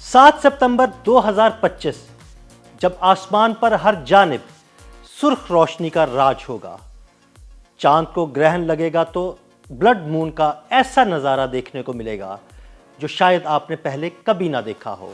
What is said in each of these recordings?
7 ستمبر 2025 جب آسمان پر ہر جانب سرخ روشنی کا راج ہوگا، چاند کو گرہن لگے گا تو بلڈ مون کا ایسا نظارہ دیکھنے کو ملے گا جو شاید آپ نے پہلے کبھی نہ دیکھا ہو۔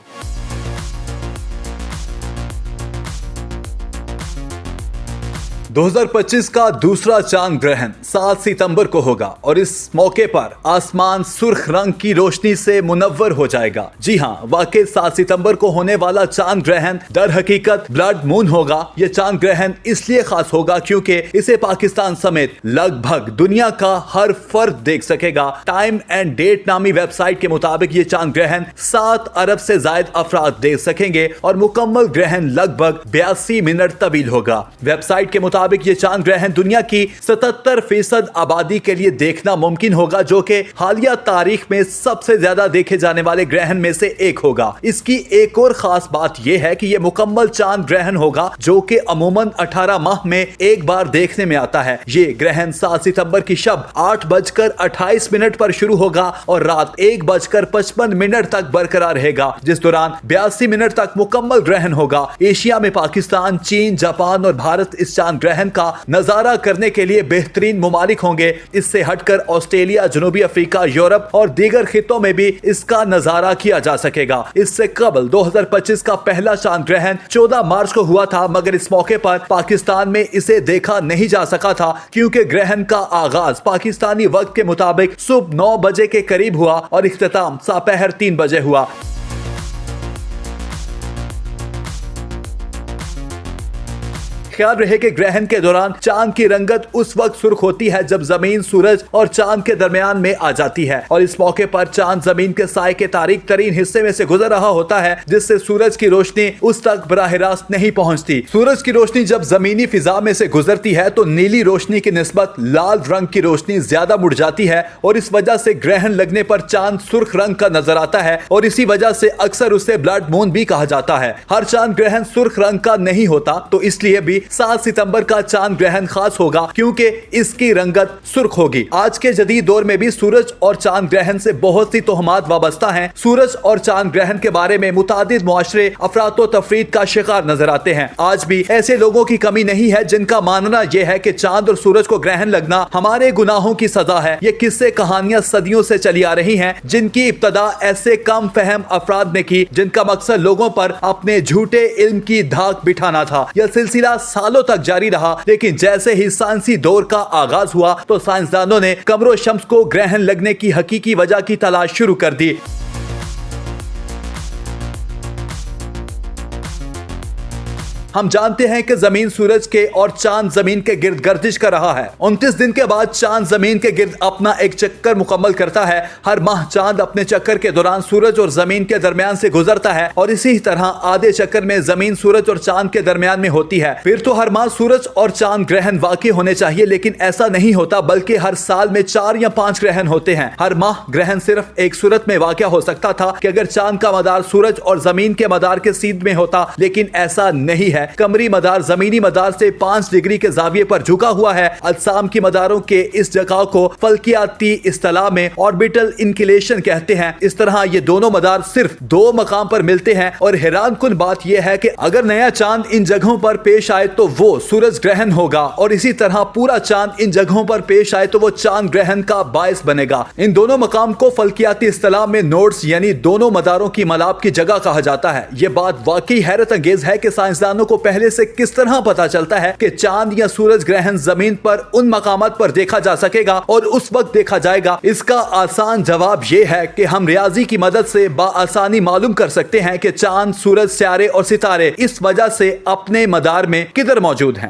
2025 کا دوسرا چاند گرہن 7 ستمبر کو ہوگا اور اس موقع پر آسمان سرخ رنگ کی روشنی سے منور ہو جائے گا۔ جی ہاں، واقع 7 ستمبر کو ہونے والا چاند گرہن در حقیقت بلڈ مون ہوگا۔ یہ چاند گرہن اس لیے خاص ہوگا کیونکہ اسے پاکستان سمیت لگ بھگ دنیا کا ہر فرد دیکھ سکے گا۔ ٹائم اینڈ ڈیٹ نامی ویب سائٹ کے مطابق یہ چاند گرہن 7 ارب سے زائد افراد دیکھ سکیں گے اور مکمل گرہن لگ بھگ 82 منٹ طویل ہوگا۔ ویب سائٹ کے مطابق یہ چاند گرہن دنیا کی 77% آبادی کے لیے دیکھنا ممکن ہوگا، جو کہ حالیہ تاریخ میں سب سے زیادہ دیکھے جانے والے گرہن میں سے ایک ہوگا۔ اس کی ایک اور خاص بات یہ ہے کہ یہ مکمل چاند گرہن ہوگا، جو کہ عموماً 18 ماہ میں ایک بار دیکھنے میں آتا ہے۔ یہ گرہن 7 ستمبر کی شب 8:28 پر شروع ہوگا اور رات 1:55 تک برقرار رہے گا، جس دوران 82 منٹ تک مکمل گرہن ہوگا۔ ایشیا میں پاکستان، چین، جاپان اور بھارت اس چاند گرہن کا نظارہ کرنے کے لیے بہترین ممالک ہوں گے۔ اس سے ہٹ کر آسٹریلیا، جنوبی افریقہ، یورپ اور دیگر خطوں میں بھی اس کا نظارہ کیا جا سکے گا۔ اس سے قبل 2025 کا پہلا چاند گرہن 14 مارچ کو ہوا تھا، مگر اس موقع پر پاکستان میں اسے دیکھا نہیں جا سکا تھا کیونکہ گرہن کا آغاز پاکستانی وقت کے مطابق صبح 9 بجے کے قریب ہوا اور اختتام سپہر 3 بجے ہوا۔ خیال رہے کہ گرہن کے دوران چاند کی رنگت اس وقت سرخ ہوتی ہے جب زمین سورج اور چاند کے درمیان میں آ جاتی ہے، اور اس موقع پر چاند زمین کے سائے کے تاریک ترین حصے میں سے گزر رہا ہوتا ہے، جس سے سورج کی روشنی اس تک براہ راست نہیں پہنچتی۔ سورج کی روشنی جب زمینی فضا میں سے گزرتی ہے تو نیلی روشنی کی نسبت لال رنگ کی روشنی زیادہ مڑ جاتی ہے، اور اس وجہ سے گرہن لگنے پر چاند سرخ رنگ کا نظر آتا ہے، اور اسی وجہ سے اکثر اسے بلڈ مون بھی کہا جاتا ہے۔ ہر چاند گرہن سرخ رنگ کا نہیں ہوتا، تو اس لیے بھی 7 ستمبر کا چاند گرہن خاص ہوگا کیونکہ اس کی رنگت سرخ ہوگی۔ آج کے جدید دور میں بھی سورج اور چاند گرہن سے بہت سی توہمات وابستہ ہیں۔ سورج اور چاند گرہن کے بارے میں متعدد معاشرے افراط و تفریط کا شکار نظر آتے ہیں۔ آج بھی ایسے لوگوں کی کمی نہیں ہے جن کا ماننا یہ ہے کہ چاند اور سورج کو گرہن لگنا ہمارے گناہوں کی سزا ہے۔ یہ قصے کہانیاں صدیوں سے چلی آ رہی ہیں، جن کی ابتدا ایسے کم فہم افراد نے کی جن کا مقصد لوگوں پر اپنے جھوٹے علم کی دھاک بٹھانا تھا۔ یہ سلسلہ سالوں تک جاری رہا، لیکن جیسے ہی سائنسی دور کا آغاز ہوا تو سائنسدانوں نے قمر و شمس کو گرہن لگنے کی حقیقی وجہ کی تلاش شروع کر دی۔ ہم جانتے ہیں کہ زمین سورج کے اور چاند زمین کے گرد گردش کر رہا ہے۔ 29 دن کے بعد چاند زمین کے گرد اپنا ایک چکر مکمل کرتا ہے۔ ہر ماہ چاند اپنے چکر کے دوران سورج اور زمین کے درمیان سے گزرتا ہے، اور اسی طرح آدھے چکر میں زمین سورج اور چاند کے درمیان میں ہوتی ہے۔ پھر تو ہر ماہ سورج اور چاند گرہن واقع ہونے چاہیے، لیکن ایسا نہیں ہوتا، بلکہ ہر سال میں 4 یا 5 گرہن ہوتے ہیں۔ ہر ماہ گرہن صرف ایک صورت میں واقع ہو سکتا تھا کہ اگر چاند کا مدار سورج اور زمین کے مدار کے سیدھ میں ہوتا، لیکن ایسا نہیں ہے۔ قمری مدار زمینی مدار سے 5 ڈگری کے زاویے پر جھکا ہوا ہے۔ اجسام کی مداروں کے اس جگہ کو فلکیاتی اصطلاح میں آربیٹل انکلیشن کہتے ہیں۔ اس طرح یہ دونوں مدار صرف 2 مقام پر ملتے ہیں، اور حیران کن بات یہ ہے کہ اگر نیا چاند ان جگہوں پر پیش آئے تو وہ سورج گرہن ہوگا، اور اسی طرح پورا چاند ان جگہوں پر پیش آئے تو وہ چاند گرہن کا باعث بنے گا۔ ان دونوں مقام کو فلکیاتی اصطلاح میں نوڈز یعنی دونوں مداروں کی ملاپ کی جگہ کہا جاتا ہے۔ یہ بات واقعی حیرت انگیز ہے کہ سائنسدانوں کو پہلے سے کس طرح پتا چلتا ہے کہ چاند یا سورج گرہن زمین پر ان مقامات پر دیکھا جا سکے گا اور اس وقت دیکھا جائے گا۔ اس کا آسان جواب یہ ہے کہ ہم ریاضی کی مدد سے بآسانی معلوم کر سکتے ہیں کہ چاند، سورج، سیارے اور ستارے اس وجہ سے اپنے مدار میں کدھر موجود ہیں۔